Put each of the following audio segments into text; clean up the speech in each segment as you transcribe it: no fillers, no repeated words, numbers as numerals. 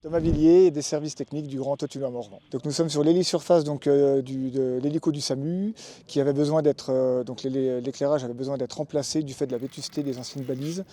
Thomas Villiers et des services techniques du Grand Autunois Morvan. Donc nous sommes sur l'hélisurface de l'hélico du SAMU qui avait besoin d'être l'éclairage avait besoin d'être remplacé du fait de la vétusté des anciennes balises.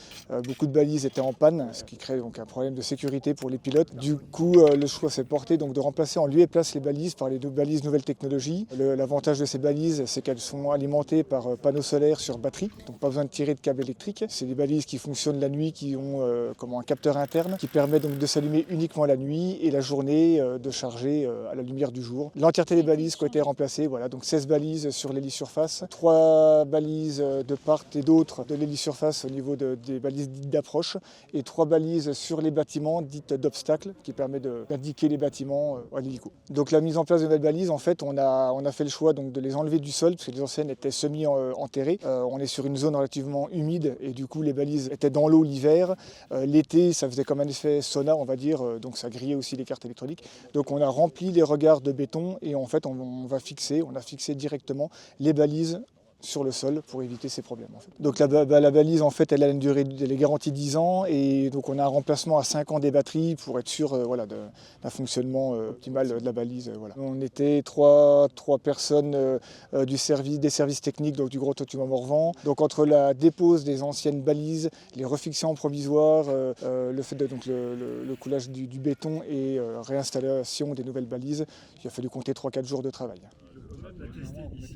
Beaucoup de balises étaient en panne, ce qui crée donc un problème de sécurité pour les pilotes. Du coup, le choix s'est porté donc de remplacer en lieu et place les balises par les deux balises nouvelles technologies. L'avantage de ces balises, c'est qu'elles sont alimentées par panneaux solaires sur batterie, donc pas besoin de tirer de câble électrique. C'est des balises qui fonctionnent la nuit, qui ont un capteur interne qui permet donc de s'allumer uniquement la nuit et la journée de charger à la lumière du jour. L'entièreté des balises qui ont été remplacées, voilà, donc 16 balises sur l'hélisurface, 3 balises de part et d'autre de l'hélisurface au niveau des balises dites d'approche et 3 balises sur les bâtiments dites d'obstacles qui permettent d'indiquer les bâtiments à l'hélico. Donc la mise en place de nouvelles balises, en fait, on a fait le choix donc, de les enlever du sol parce que les anciennes étaient semi-enterrées. On est sur une zone relativement humide et du coup les balises étaient dans l'eau l'hiver. L'été, ça faisait comme un effet sauna, on va dire, donc ça grillait aussi les cartes électroniques. Donc on a rempli les regards de béton et en fait on a fixé directement les balises sur le sol pour éviter ces problèmes. En fait. Donc la balise, en fait, elle a une durée, elle est garantie 10 ans et donc on a un remplacement à 5 ans des batteries pour être sûr d'un fonctionnement optimal de la balise. Voilà. On était trois personnes des services techniques donc, du Grand Autunois Morvan. Donc entre la dépose des anciennes balises, les refixations provisoires, le fait de le coulage du béton et réinstallation des nouvelles balises, il a fallu compter 3-4 jours de travail. On va tester ici.